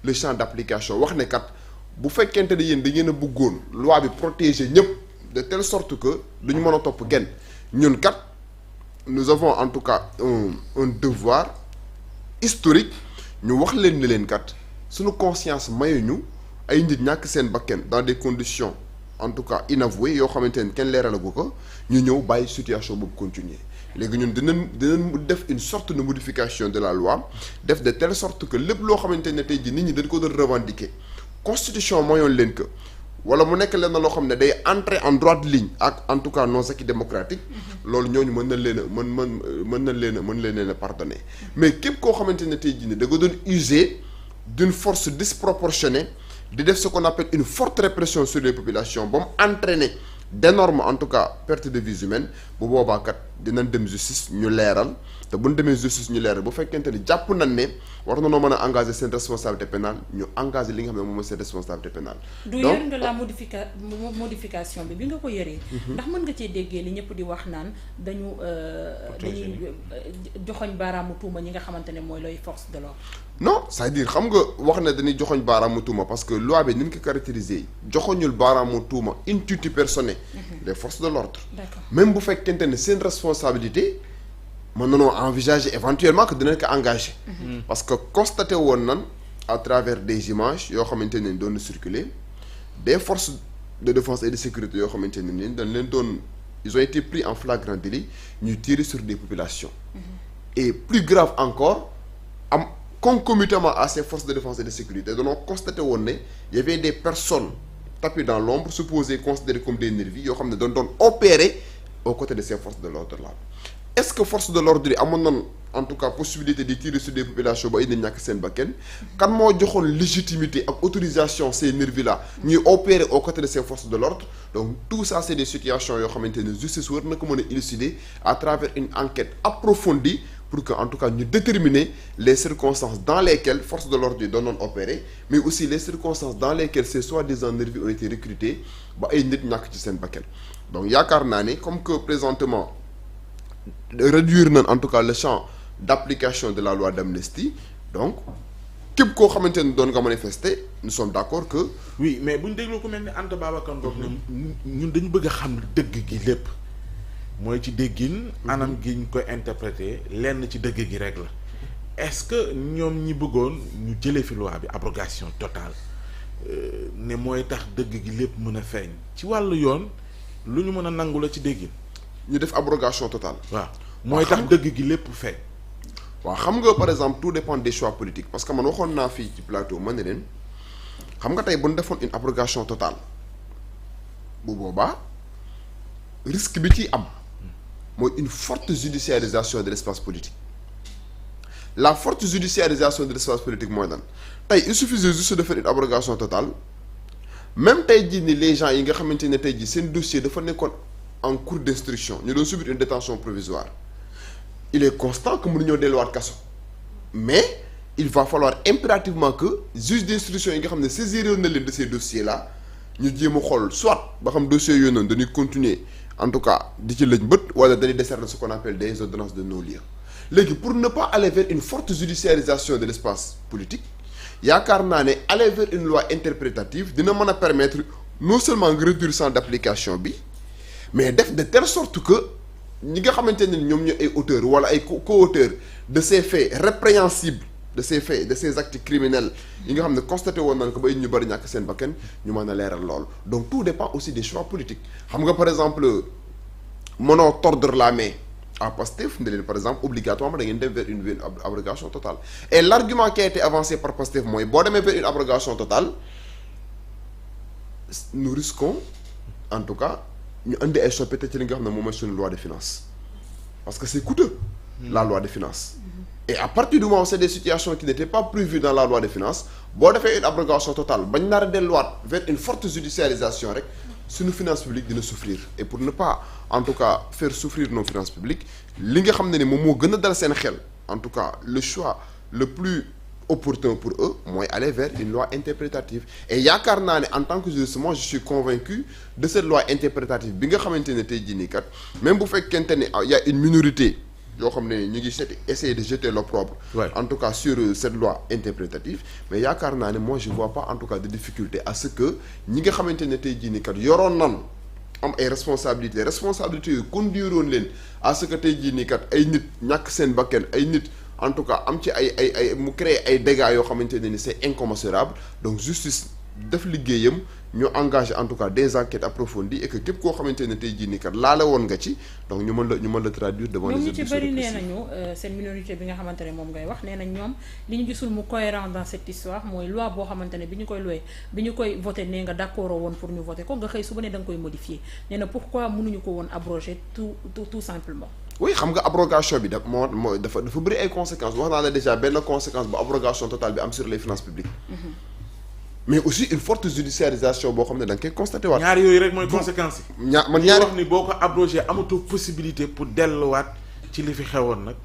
le champ d'application wax ne kat bu fekkente ne yéen da ngeen a bëggoon loi bi protéger ñëpp de telle sorte que duñu mën a topp kenn ñun kat nous avons en tout cas un devoir historique ñu wax leen ne leen kat suñu conscience mayuñu ay nit ñàkk seen bakken dans des conditions en tout cas inavouées yoo xamante ne kenn leeralagu ko ñu ñëw bàyyi situation boobu continuer léegi ñun dinañ def une sorte de modification de la loi def de telle sorte que lépp loo xamante ne tey jii nit ñi dañ ko doon revendiquer constitution mayoon leen que wala mu nekk leen na loo xam ne day entrer en droite ligne ak en tout cas nos acquis démocratiques loolu ñooñu mën nañ leen a pardonner mais képp koo xamante ne tey jii ne da nga doon user d'une force disproportionnée di def ce qu'on appelle une forte répression sur les populations ba mu entraîner d'énormes en tout cas perte de vies humaines bu boobaa kat dinañ dem justice ñu leeral te bu ñu demee justice ñu leeral bu fekkente ni jàpp nañ ne war na noo mën a engager seen responsabilité pénale ñu engager li nga xam ne moom mooy seen responsabilité pénale. du yër nga la modification bi nga ko yëree. ndax mën nga cee déggee li ñëpp di wax naan dañuy joxoñ baaraamu tuuma ñi nga xamante ne mooy looy force de l'ordre. non c'est-à-dire xam nga wax ne dañuy joxoñ baaraamu tuuma parce que loi bi ni ñu ko caractériser joxoñul baaraamu tuuma in tutti personne les forces de l'ordre. D'accord. Même bu fekkente ne seen responsabilité mën nañoo envisager éventuellement que dinañ ko engager. Parce que constaté woon nan à travers des images yoo xamante ne doon na circuler des forces de défense et de sécurité yoo xamante ne ni dañ leen doon ils ont été pris en flagrant délit ñuy tirer sur des populations. Et plus grave encore am concomitamment à ces forces de défense et de sécurité dañoo constaté woon ne y avait des personnes tapis dans l'ombre supposées considérées comme des nervis yoo xam ne doon opérer aux côtés de ces forces de l'ordre là. Est-ce que force de l'ordre yi amoon nañ en tout cas possibilité de tirer sur des populations ba ay nit ñàkk seen bakkan kan moo joxoon légitimité ak autorisation ces nervis là ñuy opérer aux côtés de ces forces de l'ordre? Donc tout ça c'est des situations yoo xamante ne justice war na ko mën a élucider à travers une enquête approfondie pour que en tout cas ñu déterminer les circonstances dans lesquelles forces de l'ordre yi doon opérer mais aussi les circonstances dans lesquelles ces soi-disant nervis ont été recrutés ba ay nit ñàkk ci seen bakkan. Donc yaakaar naa ne comme que présentement réduire nañ en tout cas le champ d'application de la loi d'amnistie donc képp koo xamante ne doon nga manifester nous sommes d'accord que. oui mais bu ñu dégloo ko mel ni Anta Babacar Ngom ne ñun dañu bëgg a xam dëgg gi lépp mooy ci déggin anam gi ñu koy interpréter lenn ci dëgg gi rek la est-ce que ñoom ñi bëggoon ñu jëlee fi loi bi abrogation totale ne mooy tax dëgg gi lépp mën a feeñ ci wàllu yoon lu ñu mën a nangu la ci déggin. ñu def abrogation totale. waaw mooy tax dëgg gi lépp feeñ. waaw xam nga par exemple tout dépend des choix politiques parce que man waxoon naa fii ci plateau man ne leen xam nga tey bu ñu defoon une abrogation totale bu boobaa risque bi ciy am mooy une forte judiciarisation de l'espace politique la forte judiciarisation de l'espace politique mooy lan tey il suffisait juste de faire une abrogation totale même tey jii ni les gens yi nga xamante ne tey jii seen dossier dafa nekkoon en cours d'instruction ñu doon subir une détention provisoire il est constant que mënuñoo delluwaat kaso mais il va falloir impérativement que juge d'instruction yi nga xam ne saisir na leen de ces dossiers là ñu jéem a xool soit ba xam dossiers yooyu noonu dañuy continuer en tout cas di ci lëñ bët wala dañuy décerner ce qu'on appelle des ordonnances de non-lieu léegi pour ne pas aller vers une forte judiciarisation de l'espace politique yaakaar naa ne aller vers une loi interprétative dina mën a permettre non seulement nga réduire champ d'application bi mais def de telle sorte que ñi nga xamante ne ñoom ñooy ay auteurs wala ay co-auteurs de ces faits répréhensibles de ces faits de ces actes criminels yi nga xam ne constaté woon nañ ko ba ñu bëri ñàkk seen bakkan ñu mën a leeral lool donc tout dépend aussi des choix politiques xam nga par exemple mënoo tordre la main à Pastef ne leen par exemple obligatoirement da ngeen dem vers une abrogation totale et l'argument qui a été avancé par Pastef mooy boo demee vers une abrogation totale nous risquons en tout cas ñu indi ay soppite ci li nga xam ne moom mooy suñu loi de finances parce que c'est coûteux la loi de finances et à partir du moment où c'est des situations qui n'étaient pas prévues dans la loi de finances boo defee une abrogation totale bañ nar a delluwaat vers une forte judiciarisation rek suñu finance publique dina souffrir et pour ne pas en tout cas faire souffrir nos finances publiques li nga xam ne ni moom moo gën a dal seen xel en tout cas le choix le plus opportun pour eux mooy aller vers une loi interprétative et yaakaar naa ne en tant que juriste moi je suis convaincu de cette loi interprétative bi nga xamante ne tey jii nii kat même bu fekkente ne y a une minorité yoo xam ne ñu ngi essayer de jeter l'opprobre en tout cas sur cette loi interprétative mais yaakaar naa ne moi je vois pas en tout cas de difficulté à ce que ñi nga xamante ne tey jii nii kat yoroon nan am ay responsabilités yu conduiroon leen à ce que tey jii nii kat ay nit ñàkk seen bakkan ay nit en tout cas am ci ay mu créer ay dégâts yoo xamante ne ni c'est incommensurable donc justice def liggéeyam ñu engagé en tout cas des enquêtes approfondies et que képp koo xamante ne tey jii nii kat laale woon nga ci donc ñu mën la traduire devant les juridictions. ñoom ñu ci bëri nee nañu seen minorité bi nga xamante ne moom ngay wax nee nañ ñoom li ñu gisul mu cohérent dans cette histoire mooy loi boo xamante ne bi ñu koy voté nee nga d'accord woon pour ñu voter ko nga xëy suba ne da nga koy modifier nee na pourquoi mënuñu ko woon abroger tout simplement. oui xam nga abrogation bi dafa bëri ay conséquences wax naa la déjà benn conséquence bu abrogation totale bi am sur les finances publiques. mais aussi une forte judiciarisation boo xam ne da nga koy constaté waat. ñaar yooyu rek mooy conséquences yi. ñaari wax ni boo ko abrogé amatoo possibilité pour delluwaat ci li fi xewoon nag.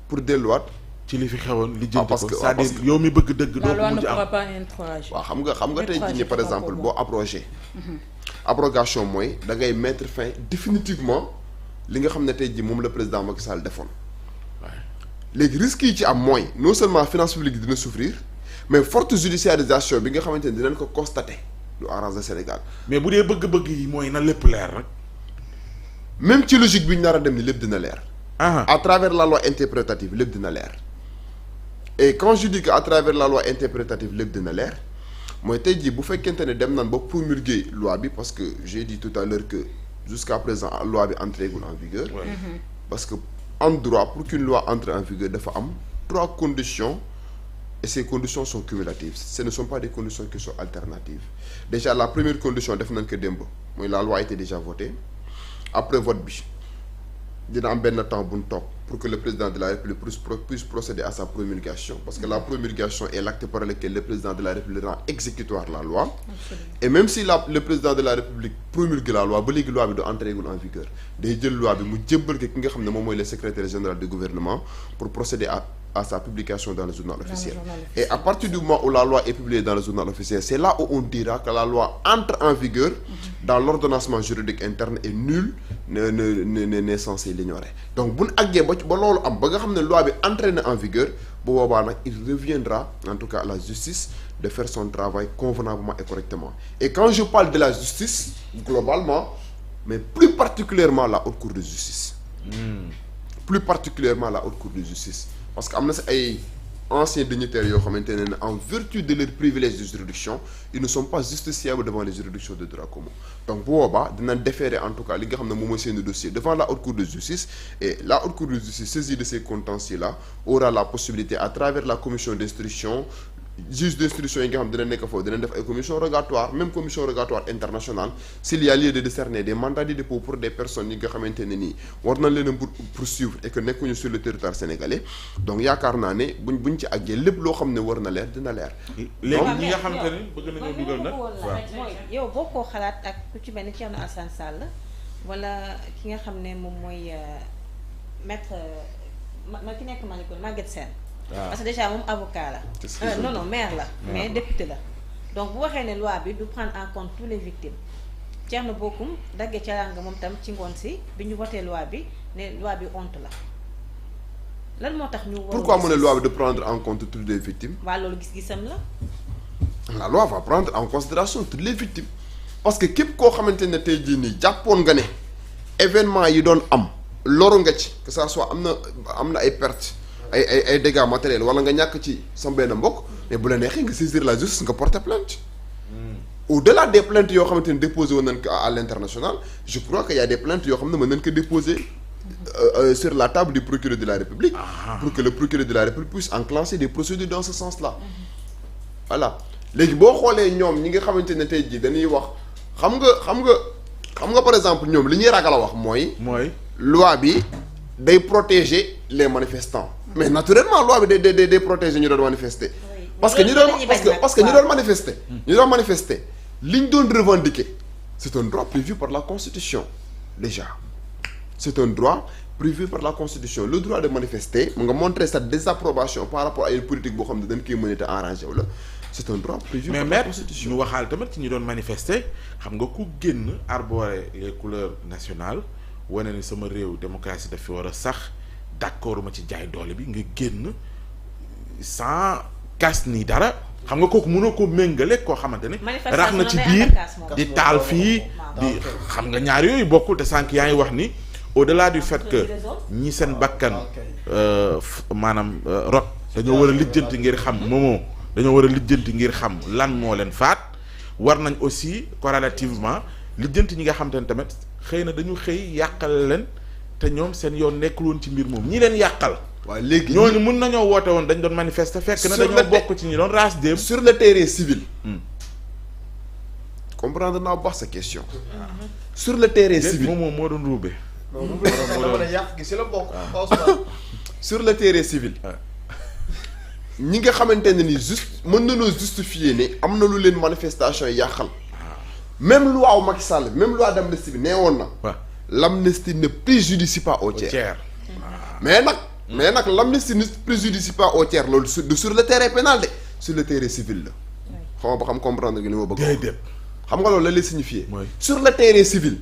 pour delluwaat. ci li fi xewoon li jënd ko parce que c'est-à-dire yow mi bëgg dëgg. doo ko mujj am waaw xam nga tey jii nii par exemple boo abrogé. abrogation mooy da ngay mettre fin définitivement li nga xam ne tey jii moom la président Macky Sall defoon. léegi risques yi ci am mooy non seulement finance publique dina souffrir. mais forte judiciarisation bi nga xamante ne dinañ ko constater du arrange Sénégal. mais bu dee bëgg-bëgg yi mooy na lépp leer rek. même ci logique bi ñu nar a dem ni lépp dina leer. Ah. à travers la loi interprétative lépp dina leer. et quand je dis que à travers la loi interprétative lépp dina leer mooy tey jii bu fekkente ne dem nañ ba promulguer loi bi parce que j'ai dit tout à l'heure que jusqu'à présent loi bi entregul en vigueur. Ouais. parce que en droit pour qu'une loi entre en vigueur dafa am 3 conditions. et ces conditions sont cumulatives ce ne sont pas des conditions qui sont alternatives déjà la première condition def nañ ko démb mooy la loi a été déjà votée après vote bi dina am benn temps bu ñu toog pour que le président de la République puisse procéder à sa promulgation parce que la promulgation est l'acte par lequel le président de la République rend exécutoire la loi. Absolument. Et même si le président de la République promulgue la loi ba léegi loi bi du entrer en vigueur day jël loi bi mu jébbal ko ki nga xam ne moom mooy le secrétaire général du gouvernement pour procéder à sa publication dans le journal officiel. Et à partir du moment où la loi est publiée dans le journal officiel, c'est là où on dira que la loi entre en vigueur dans l'ordonnancement juridique interne et nul n'est censé l'ignorer. Donc bu ñu àggee ba loolu am ba nga xam ne loi bi entré na en vigueur bu boobaa nag il reviendra en tout cas à la justice de faire son travail convenablement et correctement. Et quand je parle de la justice globalement, mais plus particulièrement la haute cour de justice. Plus particulièrement la haute cour de justice. Parce que am na si ay anciens dignitaires yoo xamante ne en vertu de leur privilège de juridiction ils ne sont pas justiciables devant les juridictions de droit commun donc bu boobaa dinañ déférer en tout cas li nga xam ne moom mooy seen dossier devant la haute cour de justice et la haute cour de justice saisie de ces contentieux là aura la possibilité à travers la commission d'instruction juge d'instruction yi nga xam dina nekk foofu dina def ay commission rogatoire même commission rogatoire internationale s'il y a lieu de décerner des mandats de dépôt pour des personnes yi nga xamante ne nii war nañ leen a poursuivre et que nekkuñu sur le territoire sénégalais donc yaakaar naa ne buñ ci àggee lépp loo xam ne war na leer dina leer. léegi ñi nga xamante ne bëgg nañoo dugal nag waaw mooy yow boo ko xalaat ak ku ci mel ni Thierno Alassane Sall wala ki nga xam ne moom mooy maître ma ki nekk Maguette Sène. parce que déjà moom avocat la. non maire la. mais député la. donc bu waxee ne loi bi du prendre en compte tous les victimes Thierno Bocoum daggee ca nga moom tam ci ngoon si bi ñu votee loi bi ne loi bi honte la lan moo tax ñu. pourquoi mu ne loi bi de prendre en compte toutes les victimes. waaw loolu gis-gisam la. la loi va prendre en considération toutes les victimes parce que képp koo xamante ne tey jii nii jàppoon nga ne événement yi doon am loru nga ci que ça soit am na ay pertes. ay dégâts matériels wala nga ñàkk ci sa benn mbokk mais bu la neexee nga saisir la justice nga porter plainte au-delà des plaintes yoo xamante ne déposé woon nañ ko à l'international je crois que y a des plaintes yoo xam ne mën nañ ko déposer sur la table du procureur de la République pour que le procureur de la République puisse enclencher des procédures dans ce sens-là voilà léegi boo xoolee ñoom ñi nga xamante ne tey jii dañuy wax xam nga par exemple ñoom li ñuy ragal a wax mooy loi bi day protéger les manifestants mais naturellement loi bi day protéger ñu doon manifester parce que ñi doon manifester li ñu doon revendiquer c'est un droit prévu par la Constitution déjà c'est un droit prévu par la Constitution le droit de manifester mu nga montrer sa désapprobation par rapport à une politique boo xam ne dañ koy mën a arranger wala c'est un droit prévu par la Constitution mais ñu waxaal tamit ci ñi doon manifester xam nga ku génn arborer les couleurs nationales wane ni sama réew démocratie daf fi war a sax d'accord ma ci jaay doole bi nga génn sans casse ni dara xam nga kooku mënoo ko méngale koo xamante ne rax na ci biir di taal fii di xam nga ñaar yooyu bokkul te sànq yaa ngi wax ni au-delà du fait que ñi seen bakkan maanaam rot dañoo war a lijjanti ngir xam moomoo dañoo war a lijjanti ngir xam lan moo leen faat war nañ aussi corrélativement lijjanti ñi nga xam te ne tamit xëy na dañu xëy yàqal leen te ñoom seen yoon nekkul woon ci mbir moom ñi leen yàqal. waaw léegi ñooñu mun nañoo woote woon dañ doon manifester fekk na dañoo bokk ci ñi doon raas dem sur le terrain civil. comprendre naa bu baax sa question. sur le terrain civil moom moo doon ruube. sur le terrain civil. ñi nga xamante ne ni juste mën nañoo justifier ne am na lu leen manifestation yi yàqal. même loi Macky Sall même loi d'amnistie bi nee woon na. waaw l'amnistie ne préjudicie pas au tiers. mais nag l'amnistie ne préjudicie pas au tiers loolu sur le terrain pénal de sur le terrain civil la. xam nga ba xam comprendre nga li ma bëgg. déedéet xam nga loolu la lay signifier. mooy sur le terrain civil.